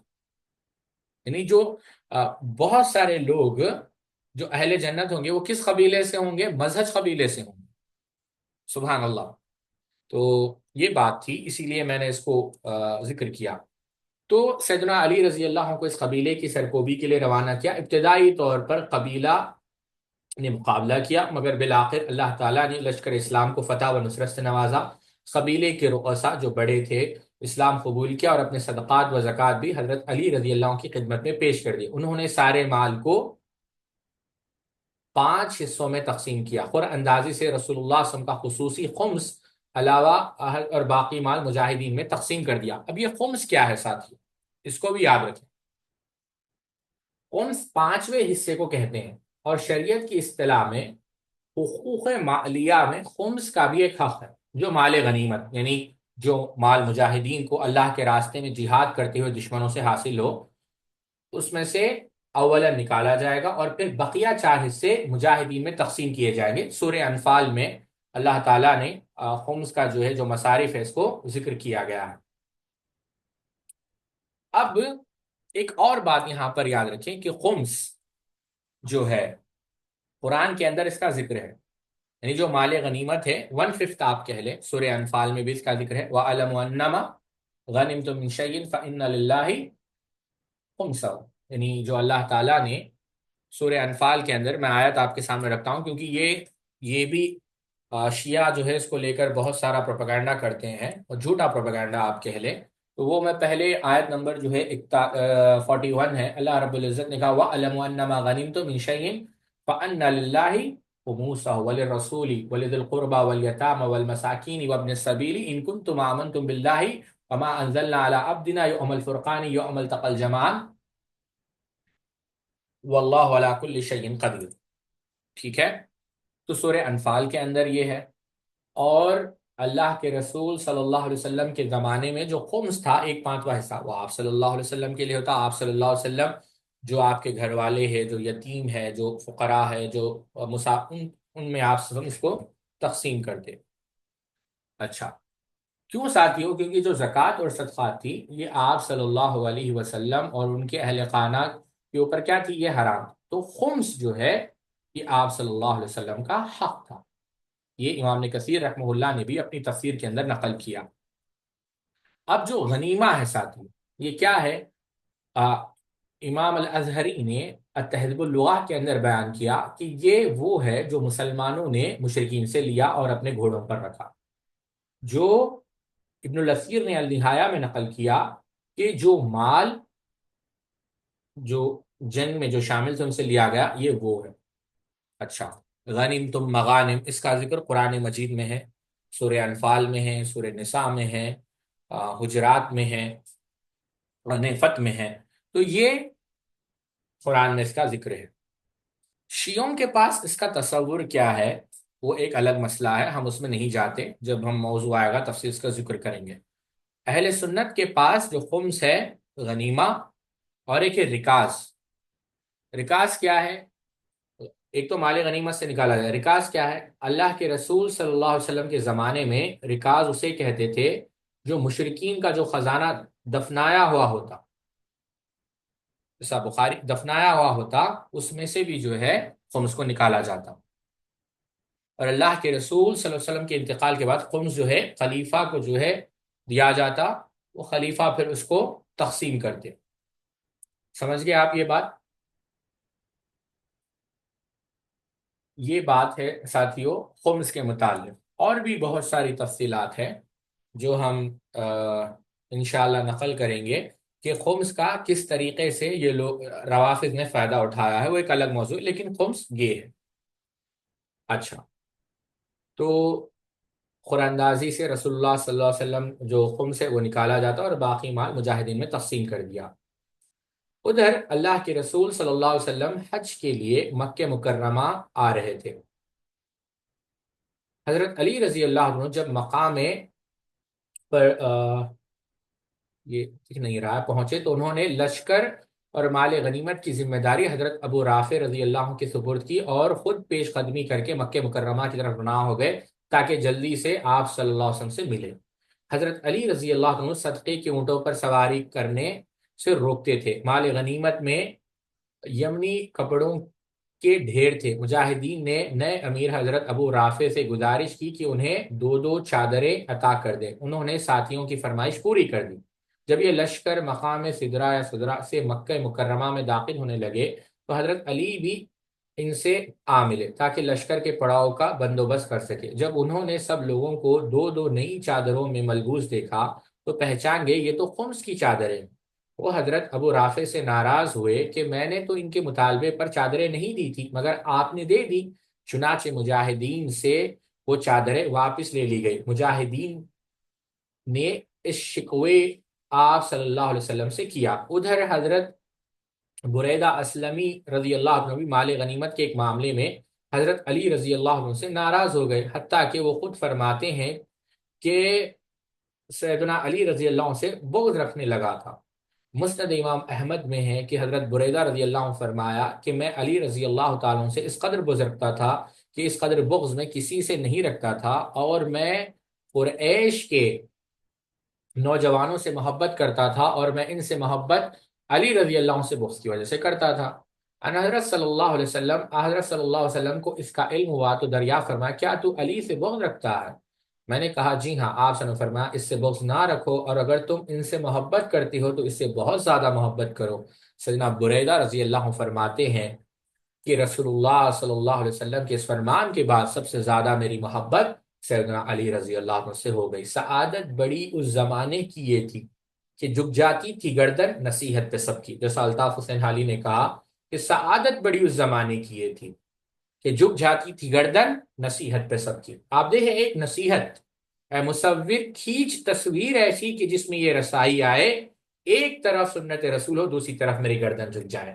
[SPEAKER 1] یعنی جو بہت سارے لوگ جو اہل جنت ہوں گے وہ کس قبیلے سے ہوں گے؟ مزہج قبیلے سے ہوں گے۔ سبحان اللہ۔ تو یہ بات تھی، اسی لیے میں نے اس کو ذکر کیا۔ تو سیدنا علی رضی اللہ عنہ کو اس قبیلے کی سرکوبی کے لیے روانہ کیا۔ ابتدائی طور پر قبیلہ نے مقابلہ کیا، مگر بالآخر اللہ تعالیٰ نے لشکر اسلام کو فتح و نصرت سے نوازا۔ قبیلے کے رؤسا جو بڑے تھے اسلام قبول کیا، اور اپنے صدقات و زکوٰۃ بھی حضرت علی رضی اللہ عنہ کی خدمت میں پیش کر دی۔ انہوں نے سارے مال کو 5 حصوں میں تقسیم کیا۔ خور اندازی سے رسول اللہ صلی اللہ علیہ وسلم کا خصوصی خمس علاوہ اہل اور باقی مال مجاہدین میں تقسیم کر دیا۔ اب یہ خمس کیا ہے ساتھی، اس کو بھی یاد رکھیں۔ خمس 5ویں حصے کو کہتے ہیں، اور شریعت کی اصطلاح میں حقوق مالیہ میں خمس کا بھی ایک حق ہے، جو مال غنیمت یعنی جو مال مجاہدین کو اللہ کے راستے میں جہاد کرتے ہوئے دشمنوں سے حاصل ہو، اس میں سے اولا نکالا جائے گا، اور پھر بقیہ 4 حصے مجاہدین میں تقسیم کیے جائیں گے۔ سورہ انفال میں اللہ تعالیٰ نے خمس کا جو ہے جو مصارف ہے اس کو ذکر کیا گیا ہے۔ اب ایک اور بات یہاں پر یاد رکھیں کہ خمس جو ہے قرآن کے اندر اس کا ذکر ہے، یعنی جو مال غنیمت ہے 1/5 آپ کہہ لیں، سورہ انفال میں بھی اس کا ذکر ہے۔ وَأَعْلَمُ أَنَّمَا غَنِمْتُم مِّن شَيْءٍ فَإِنَّ لِلَّهِ خُمُسَهُ، یعنی جو اللہ تعالیٰ نے سورہ انفال کے اندر، میں آیت آپ کے سامنے رکھتا ہوں کیونکہ یہ بھی شیعہ جو ہے اس کو لے کر بہت سارا پروپیگنڈا کرتے ہیں، اور جھوٹا پروپیگنڈا آپ کہہ لیں۔ تو وہ میں پہلے آیت نمبر جو ہے 41 ہے، اللہ رب العزت نے کہا وَأَعْلَمُ أَنَّمَا غَنِمْتُم مِّن شَيْءٍ فَأَنَّ لِلَّهِ خُمُسَهُ وَلِلرَّسُولِ وَلِذِي الْقُرْبَى وَالْيَتَامَى وَالْمَسَاكِينِ وَابْنِ السَّبِيلِ إِن كُنتُمْ آمَنتُم بِاللَّهِ وَمَا أَنزَلْنَا عَلَىٰ عَبْدِنَا يَوْمَ الْفُرْقَانِ يَوْمَ الْتَقَى الْجَمْعَانِ وَاللَّهُ عَلَىٰ كُلِّ شَيْءٍ قَدِيرٌ۔ ٹھیک ہے، تو سورہ انفال کے اندر یہ ہے۔ اور اللہ کے رسول صلی اللہ علیہ وسلم کے زمانے میں جو خمس تھا 1/5واں حصہ، وہ آپ صلی اللہ علیہ وسلم کے لیے ہوتا۔ آپ صلی اللہ علیہ وسلم جو آپ کے گھر والے ہیں، جو یتیم ہے، جو فقراء ہے، جو ان میں آپ سب اس کو تقسیم کرتے۔ اچھا، کیوں ساتھیوں؟ کیونکہ جو زکوٰۃ اور صدقات تھی یہ آپ صلی اللہ علیہ وسلم اور ان کے اہل خانہ کے اوپر کیا تھی؟ یہ حرام۔ تو خمس جو ہے یہ آپ صلی اللہ علیہ وسلم کا حق تھا۔ یہ امام نے کثیر رحمہ اللہ نے بھی اپنی تفسیر کے اندر نقل کیا۔ اب جو غنیمہ ہے ساتھی، یہ کیا ہے؟ امام الازہری نے التہذیب اللغہ کے اندر بیان کیا کہ یہ وہ ہے جو مسلمانوں نے مشرکین سے لیا اور اپنے گھوڑوں پر رکھا۔ جو ابن الاثیر نے النہایہ میں نقل کیا کہ جو مال جو جنگ میں جو شامل تھے ان سے لیا گیا یہ وہ ہے۔ اچھا، غنیم تم مغانم، اس کا ذکر قرآن مجید میں ہے، سورہ انفال میں ہے، سورہ نساء میں ہے، حجرات میں ہے، نفت میں ہے۔ تو یہ قرآن میں اس کا ذکر ہے۔ شیعوں کے پاس اس کا تصور کیا ہے وہ ایک الگ مسئلہ ہے، ہم اس میں نہیں جاتے، جب ہم موضوع آئے گا تفصیل اس کا ذکر کریں گے۔ اہل سنت کے پاس جو خمس ہے غنیمہ، اور ایک ہے رکاز۔ رکاز کیا ہے؟ ایک تو مال غنیمت سے نکالا جائے، رکاز کیا ہے؟ اللہ کے رسول صلی اللہ علیہ وسلم کے زمانے میں رکاز اسے کہتے تھے جو مشرکین کا جو خزانہ دفنایا ہوا ہوتا، جیسا بخاری دفنایا ہوا ہوتا، اس میں سے بھی جو ہے خمس کو نکالا جاتا۔ اور اللہ کے رسول صلی اللہ علیہ وسلم کے انتقال کے بعد خمس جو ہے خلیفہ کو جو ہے دیا جاتا، وہ خلیفہ پھر اس کو تقسیم کرتے۔ سمجھ گئے آپ یہ بات؟ یہ بات ہے ساتھیوں خمس کے متعلق۔ اور بھی بہت ساری تفصیلات ہیں جو ہم انشاءاللہ نقل کریں گے کہ خمس کا کس طریقے سے یہ لوگ روافض نے فائدہ اٹھایا ہے، وہ ایک الگ موضوع ہے، لیکن خمس یہ ہے۔ اچھا، تو قراندازی سے رسول اللہ صلی اللہ علیہ وسلم جو خمس ہے وہ نکالا جاتا اور باقی مال مجاہدین میں تقسیم کر دیا۔ ادھر اللہ کے رسول صلی اللہ علیہ وسلم حج کے لیے مکہ مکرمہ آ رہے تھے۔ حضرت علی رضی اللہ عنہ جب مقام پر یہ دکھ نہیں رہا پہنچے تو انہوں نے لشکر اور مال غنیمت کی ذمہ داری حضرت ابو رافع رضی اللہ عنہ کے سپرد کی، اور خود پیش قدمی کر کے مکہ مکرمہ کی طرف روانہ ہو گئے تاکہ جلدی سے آپ صلی اللہ علیہ وسلم سے ملے۔ حضرت علی رضی اللہ عنہ صدقے کے اونٹوں پر سواری کرنے سے روکتے تھے۔ مال غنیمت میں یمنی کپڑوں کے ڈھیر تھے۔ مجاہدین نے نئے امیر حضرت ابو رافع سے گزارش کی کہ انہیں دو دو چادریں عطا کر دیں۔ انہوں نے ساتھیوں کی فرمائش پوری کر دی۔ جب یہ لشکر مقام سدرا یا سدرا سے مکہ مکرمہ میں داخل ہونے لگے تو حضرت علی بھی ان سے آ ملے تاکہ لشکر کے پڑاؤ کا بندوبست کر سکے۔ جب انہوں نے سب لوگوں کو دو دو نئی چادروں میں ملبوس دیکھا تو پہچان گئے یہ تو خمس کی چادریں۔ وہ حضرت ابو رافع سے ناراض ہوئے کہ میں نے تو ان کے مطالبے پر چادریں نہیں دی تھی مگر آپ نے دے دی۔ چنانچہ مجاہدین سے وہ چادریں واپس لے لی گئی۔ مجاہدین نے اس شکوے آپ صلی اللہ علیہ وسلم سے کیا۔ ادھر حضرت بریدہ اسلمی رضی اللہ عنہ بھی مال غنیمت کے ایک معاملے میں حضرت علی رضی اللہ عنہ سے ناراض ہو گئے، حتیٰ کہ وہ خود فرماتے ہیں کہ سیدنا علی رضی اللہ عنہ سے بغض رکھنے لگا تھا۔ مسند امام احمد میں ہے کہ حضرت بریدہ رضی اللہ عنہ فرمایا کہ میں علی رضی اللہ تعالیٰ عنہ سے اس قدر بغض رکھتا تھا کہ اس قدر بغض میں کسی سے نہیں رکھتا تھا، اور میں قریش کے نوجوانوں سے محبت کرتا تھا، اور میں ان سے محبت علی رضی اللہ عنہ سے بغض کی وجہ سے کرتا تھا۔ ان حضرت صلی اللہ علیہ وسلم حضرت صلی اللہ علیہ وسلم کو اس کا علم ہوا تو دریافت فرمایا کیا تو علی سے بغض رکھتا ہے؟ میں نے کہا جی ہاں۔ آپ صلی اللہ علیہ وسلم فرمایا اس سے بغض نہ رکھو، اور اگر تم ان سے محبت کرتی ہو تو اس سے بہت زیادہ محبت کرو۔ سیدنا بریدہ رضی اللہ عنہ فرماتے ہیں کہ رسول اللہ صلی اللہ علیہ وسلم کے اس فرمان کے بعد سب سے زیادہ میری محبت سیدنا علی رضی اللہ عنہ سے ہو گئی۔ سعادت بڑی اس زمانے کی یہ تھی کہ جھک جاتی تھی گردن نصیحت پہ سب کی، جیسا الطاف حسین حالی نے کہا کہ سعادت بڑی اس زمانے کی یہ تھی کہ جھک جاتی تھی گردن نصیحت پہ سب کی۔ آپ دیکھیں ایک نصیحت، اے مصور کھینچ تصویر ایسی کہ جس میں یہ رسائی آئے، ایک طرف سنت رسول ہو دوسری طرف میری گردن جھک جائے۔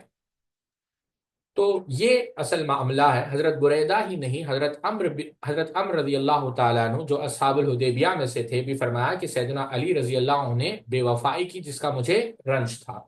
[SPEAKER 1] تو یہ اصل معاملہ ہے۔ حضرت بریدہ ہی نہیں، حضرت عمر رضی اللہ تعالیٰ عنہ جو اصحاب الحدیبیہ میں سے تھے بھی فرمایا کہ سیدنا علی رضی اللہ عنہ نے بے وفائی کی جس کا مجھے رنج تھا۔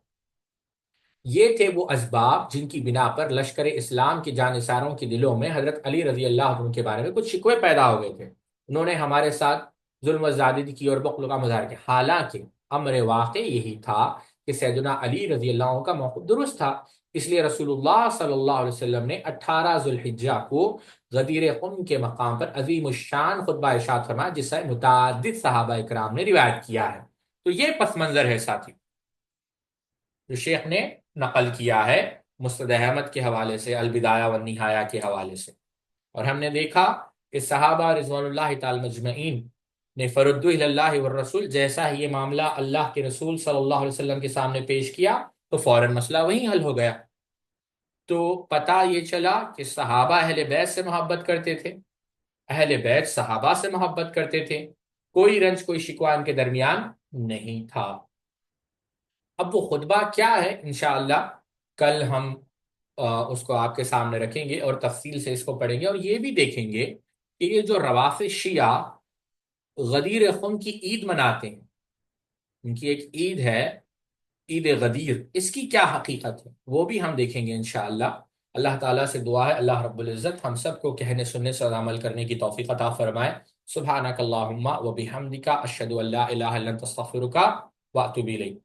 [SPEAKER 1] یہ تھے وہ اسباب جن کی بنا پر لشکر اسلام کے جانثاروں کے دلوں میں حضرت علی رضی اللہ عنہ کے بارے میں کچھ شکوے پیدا ہو گئے تھے۔ انہوں نے ہمارے ساتھ ظلم و زیادتی کی اور بخل کا مظاہرہ کیا، حالانکہ امر واقع یہی تھا کہ سیدنا علی رضی اللہ عنہ کا موقف درست تھا۔ اس لیے رسول اللہ صلی اللہ علیہ وسلم نے 18 ذو الحجہ کو غدیر قم کے مقام پر عظیم الشان خطبہ ارشاد فرمایا، جس سے متعدد صحابہ اکرام نے روایت کیا ہے۔ تو یہ پس منظر ہے ساتھی جو شیخ نے نقل کیا ہے مسند احمد کے حوالے سے، البدایہ والنہایہ کے حوالے سے۔ اور ہم نے دیکھا کہ صحابہ رضوان اللہ تعالی مجمعین نے فردوا الی اللہ والرسول، جیسا ہی یہ معاملہ اللہ کے رسول صلی اللہ علیہ وسلم کے سامنے پیش کیا تو فوراً مسئلہ وہیں حل ہو گیا۔ تو پتہ یہ چلا کہ صحابہ اہل بیت سے محبت کرتے تھے، اہل بیت صحابہ سے محبت کرتے تھے، کوئی رنج کوئی شکوہ ان کے درمیان نہیں تھا۔ اب وہ خطبہ کیا ہے انشاءاللہ کل ہم اس کو آپ کے سامنے رکھیں گے اور تفصیل سے اس کو پڑھیں گے، اور یہ بھی دیکھیں گے کہ یہ جو روافض شیعہ غدیر خم کی عید مناتے ہیں، ان کی ایک عید ہے عید غدیر، اس کی کیا حقیقت ہے وہ بھی ہم دیکھیں گے انشاءاللہ۔ اللہ تعالیٰ سے دعا ہے اللہ رب العزت ہم سب کو کہنے سننے سے عمل کرنے کی توفیق عطا فرمائے۔ سبحانک اللہم و بحمدک اشہد ان لا الہ الا انت استغفرک و اتوب الیک۔